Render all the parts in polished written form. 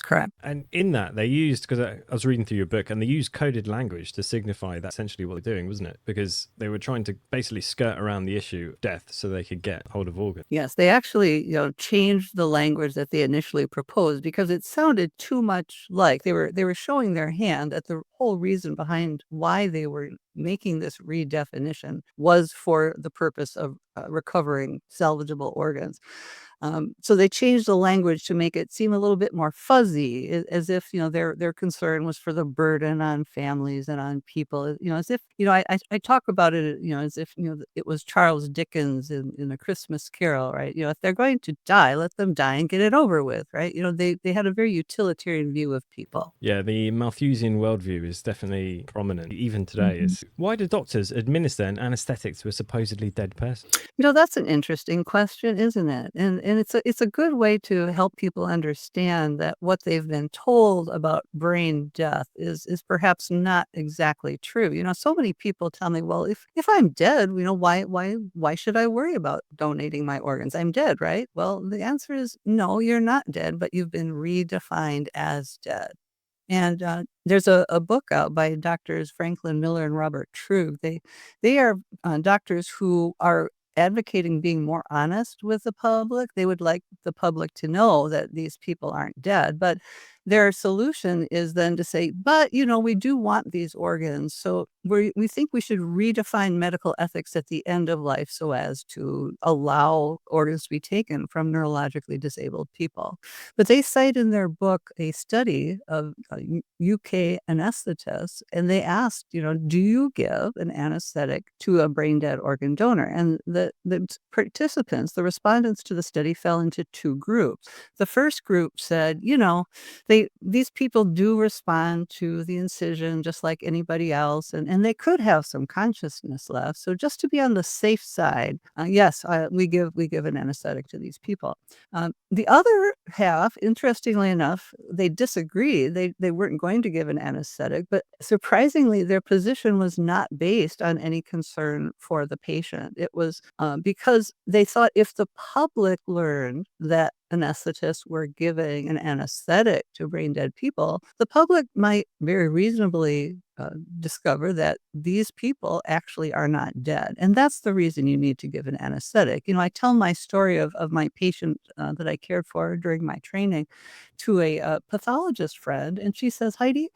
Correct. And in that, they used, because I was reading through your book, and they used coded language to signify that's essentially what they're doing, wasn't it? Because they were trying to basically skirt around the issue of death so they could get hold of organs. Yes, they actually, changed the language that they initially proposed because it sounded too much like they were showing their hand that the whole reason behind why they were making this redefinition was for the purpose of recovering salvageable organs. So they changed the language to make it seem a little bit more fuzzy, as if their concern was for the burden on families and on people. As if I talk about it, as if it was Charles Dickens in A Christmas Carol, right? If they're going to die, let them die and get it over with, right? They had a very utilitarian view of people. Yeah, the Malthusian worldview is definitely prominent even today. Mhm. Why do doctors administer an anesthetic to a supposedly dead person? That's an interesting question, isn't it? And it's a good way to help people understand that what they've been told about brain death is perhaps not exactly true. So many people tell me, well, if I'm dead, why should I worry about donating my organs? I'm dead, right? Well, the answer is no, you're not dead, but you've been redefined as dead. And there's a book out by doctors Franklin Miller and Robert True. They are doctors who are advocating being more honest with the public. They would like the public to know that these people aren't dead, but their solution is then to say, but we do want these organs, so we think we should redefine medical ethics at the end of life so as to allow organs to be taken from neurologically disabled people. But they cite in their book a study of UK anesthetists, and they asked, do you give an anesthetic to a brain dead organ donor? And the participants, the respondents to the study, fell into two groups. The first group said, these people do respond to the incision just like anybody else, and they could have some consciousness left. So just to be on the safe side, yes, we give an anesthetic to these people. The other half, interestingly enough, they disagreed. They weren't going to give an anesthetic, but surprisingly, their position was not based on any concern for the patient. It was because they thought if the public learned that anesthetists were giving an anesthetic to brain dead people, the public might very reasonably discover that these people actually are not dead. And that's the reason you need to give an anesthetic. I tell my story of my patient that I cared for during my training to a pathologist friend. And she says, Heidi,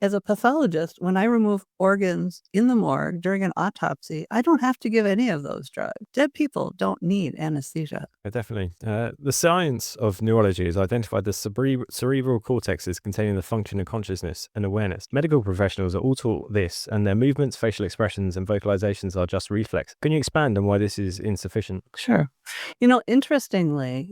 as a pathologist, when I remove organs in the morgue during an autopsy, I don't have to give any of those drugs. Dead people don't need anesthesia. Definitely. The science of neurology has identified the cerebral cortexes containing the function of consciousness and awareness. Medical professionals are all taught this, and their movements, facial expressions, and vocalizations are just reflex. Can you expand on why this is insufficient? Sure. Interestingly,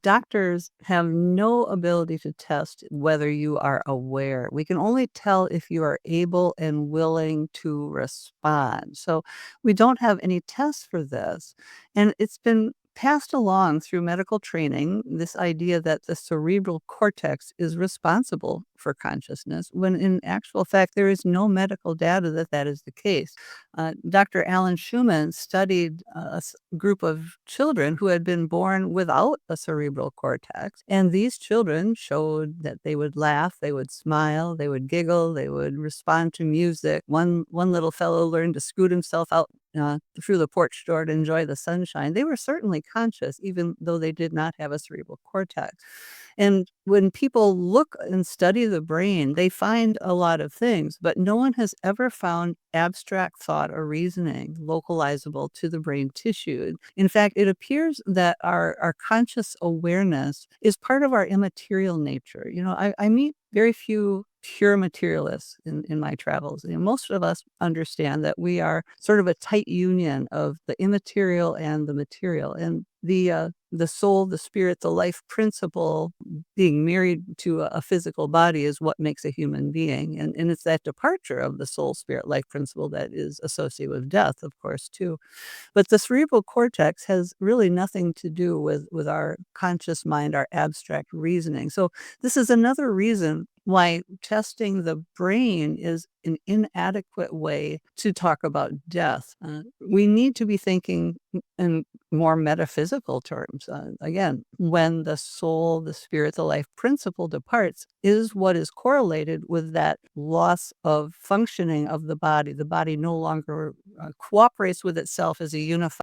doctors have no ability to test whether you are aware. We can only tell if you are able and willing to respond. So we don't have any tests for this. And it's been passed along through medical training, this idea that the cerebral cortex is responsible for consciousness, when in actual fact, there is no medical data that that is the case. Dr. Alan Schumann studied group of children who had been born without a cerebral cortex. And these children showed that they would laugh, they would smile, they would giggle, they would respond to music. One little fellow learned to scoot himself out through the porch door to enjoy the sunshine. They were certainly conscious, even though they did not have a cerebral cortex. And when people look and study the brain, they find a lot of things, but no one has ever found abstract thought or reasoning localizable to the brain tissue. In fact, it appears that our conscious awareness is part of our immaterial nature. I meet very few pure materialists in my travels. Most of us understand that we are sort of a tight union of the immaterial and the material. And the soul, the spirit, the life principle being married to a physical body is what makes a human being. And it's that departure of the soul, spirit, life principle that is associated with death, of course, too. But the cerebral cortex has really nothing to do with our conscious mind, our abstract reasoning. So this is another reason why testing the brain is an inadequate way to talk about death. We need to be thinking in more metaphysical terms. Again, when the soul, the spirit, the life principle departs, is what is correlated with that loss of functioning of the body. The body no longer cooperates with itself as a unified